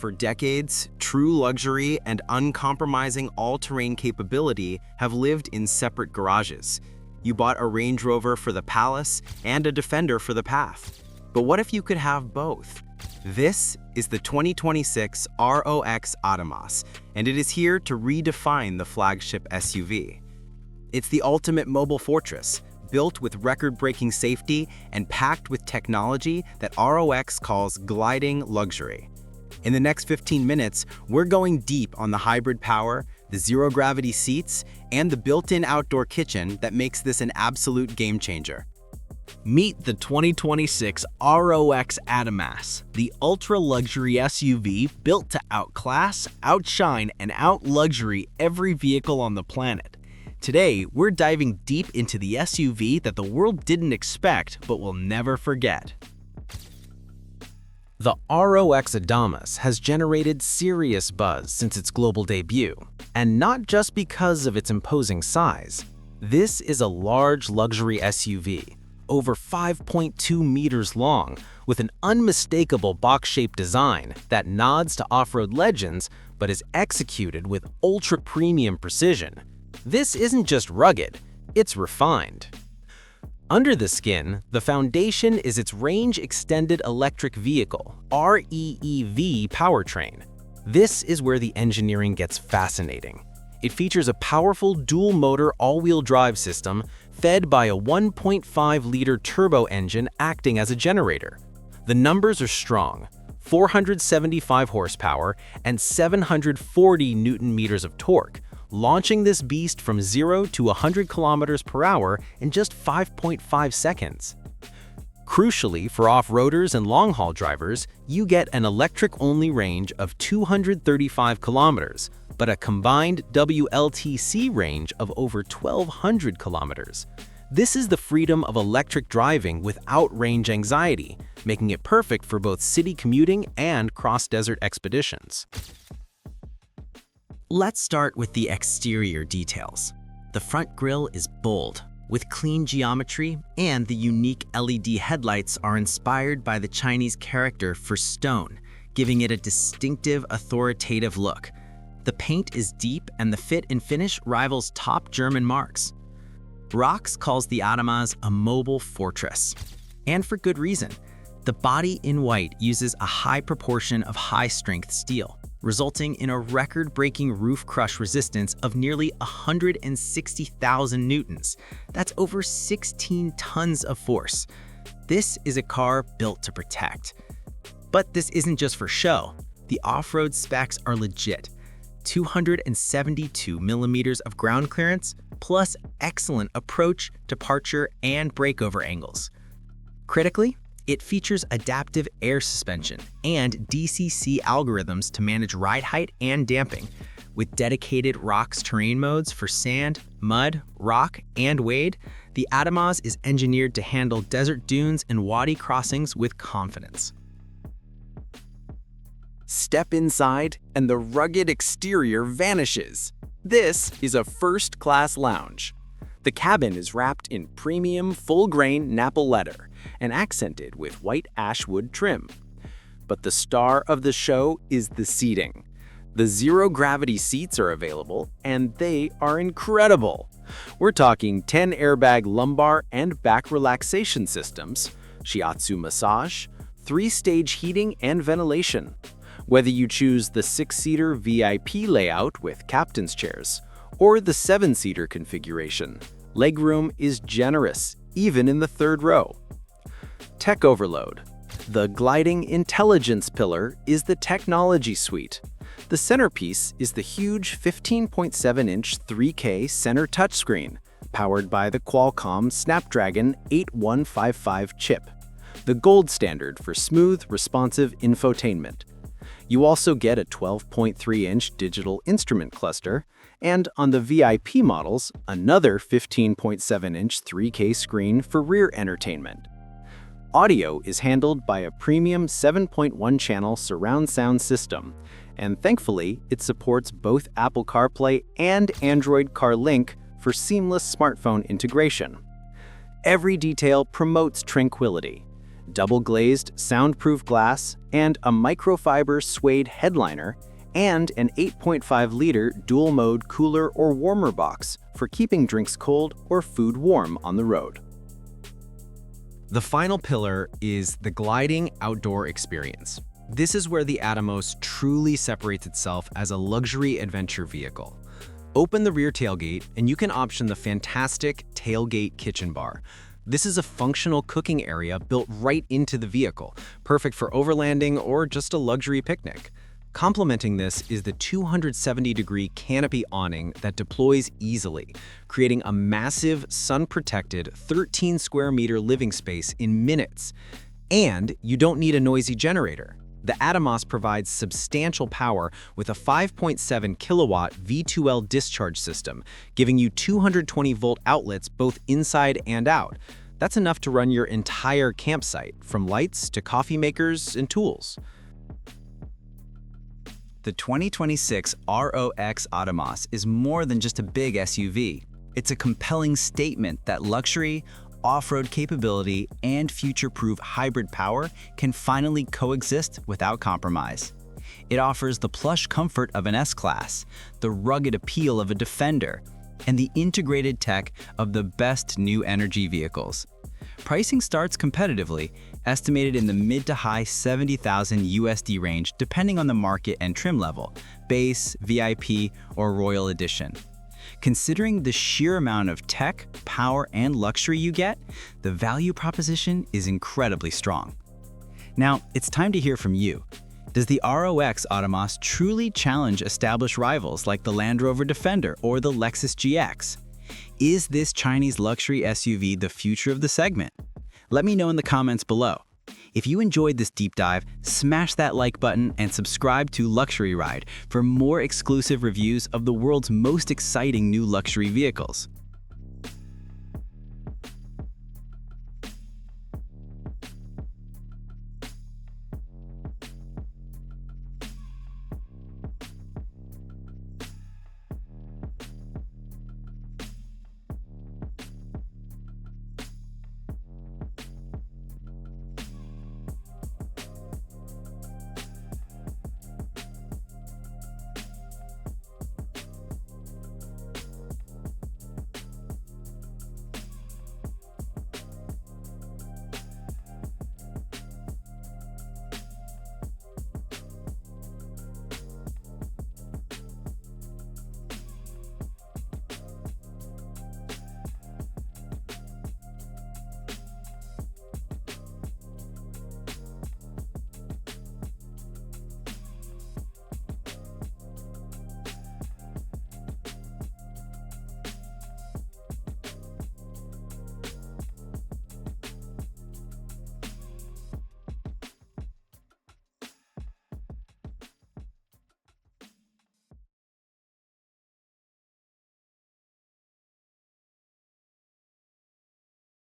For decades, true luxury and uncompromising all-terrain capability have lived in separate garages. You bought a Range Rover for the palace and a Defender for the path. But what if you could have both? This is the 2026 ROX Adamas, and it is here to redefine the flagship SUV. It's the ultimate mobile fortress, built with record-breaking safety and packed with technology that ROX calls gliding luxury. In the next 15 minutes, we're going deep on the hybrid power, the zero-gravity seats, and the built-in outdoor kitchen that makes this an absolute game-changer. Meet the 2026 ROX Adamas, the ultra-luxury SUV built to outclass, outshine, and out-luxury every vehicle on the planet. Today, we're diving deep into the SUV that the world didn't expect but will never forget. The ROX Adamas has generated serious buzz since its global debut, and not just because of its imposing size. This is a large luxury SUV, over 5.2 meters long, with an unmistakable box-shaped design that nods to off-road legends but is executed with ultra-premium precision. This isn't just rugged, it's refined. Under the skin, the foundation is its range-extended electric vehicle, REEV powertrain. This is where the engineering gets fascinating. It features a powerful dual-motor all-wheel drive system fed by a 1.5-liter turbo engine acting as a generator. The numbers are strong: 475 horsepower and 740 newton-meters of torque, launching this beast from 0 to 100 kilometers per hour in just 5.5 seconds. Crucially, for off-roaders and long-haul drivers, you get an electric-only range of 235 kilometers, but a combined WLTC range of over 1,200 kilometers. This is the freedom of electric driving without range anxiety, making it perfect for both city commuting and cross-desert expeditions. Let's start with the exterior details. The front grille is bold, with clean geometry, and the unique LED headlights are inspired by the Chinese character for stone, giving it a distinctive, authoritative look. The paint is deep and the fit and finish rivals top German marques. ROX calls the Adamas a mobile fortress, and for good reason. The body in white uses a high proportion of high-strength steel, resulting in a record-breaking roof crush resistance of nearly 160,000 newtons. That's over 16 tons of force. This is a car built to protect. But this isn't just for show. The off-road specs are legit. 272 millimeters of ground clearance, plus excellent approach, departure, and breakover angles. Critically, it features adaptive air suspension and DCC algorithms to manage ride height and damping, with dedicated ROX terrain modes for sand, mud, rock, and wade. The Adamas is engineered to handle desert dunes and wadi crossings with confidence. Step inside, and the rugged exterior vanishes. This is a first-class lounge. The cabin is wrapped in premium full-grain Nappa leather and accented with white ashwood trim. But the star of the show is the seating. The zero-gravity seats are available, and they are incredible. We're talking 10 airbag lumbar and back relaxation systems, shiatsu massage, 3-stage heating and ventilation. Whether you choose the 6-seater VIP layout with captain's chairs or the 7-seater configuration, legroom is generous, even in the third row. Tech overload. The gliding intelligence pillar is the technology suite. The centerpiece is the huge 15.7-inch 3K center touchscreen, powered by the Qualcomm Snapdragon 8155 chip, the gold standard for smooth, responsive infotainment. You also get a 12.3-inch digital instrument cluster, and on the VIP models, another 15.7-inch 3K screen for rear entertainment. Audio is handled by a premium 7.1-channel surround sound system, and thankfully, it supports both Apple CarPlay and Android CarLink for seamless smartphone integration. Every detail promotes tranquility. double-glazed, soundproof glass, and a microfiber suede headliner, and an 8.5-liter dual-mode cooler or warmer box for keeping drinks cold or food warm on the road. The final pillar is the gliding outdoor experience. This is where the Atomos truly separates itself as a luxury adventure vehicle. Open the rear tailgate and you can option the fantastic tailgate kitchen bar. This is a functional cooking area built right into the vehicle, perfect for overlanding or just a luxury picnic. Complementing this is the 270-degree canopy awning that deploys easily, creating a massive, sun-protected 13-square-meter living space in minutes. And you don't need a noisy generator. The Atomos provides substantial power with a 5.7-kilowatt V2L discharge system, giving you 220-volt outlets both inside and out. That's enough to run your entire campsite, from lights to coffee makers and tools. The 2026 ROX Adamas is more than just a big SUV. It's a compelling statement that luxury, off-road capability, and future-proof hybrid power can finally coexist without compromise. It offers the plush comfort of an S-Class, the rugged appeal of a Defender, and the integrated tech of the best new energy vehicles. Pricing starts competitively, estimated in the mid to high $70,000 USD range depending on the market and trim level, base, VIP, or Royal Edition. Considering the sheer amount of tech, power, and luxury you get, the value proposition is incredibly strong. Now, it's time to hear from you. Does the ROX Adamas truly challenge established rivals like the Land Rover Defender or the Lexus GX? Is this Chinese luxury SUV the future of the segment? Let me know in the comments below. If you enjoyed this deep dive, smash that like button and subscribe to Luxury Ride for more exclusive reviews of the world's most exciting new luxury vehicles.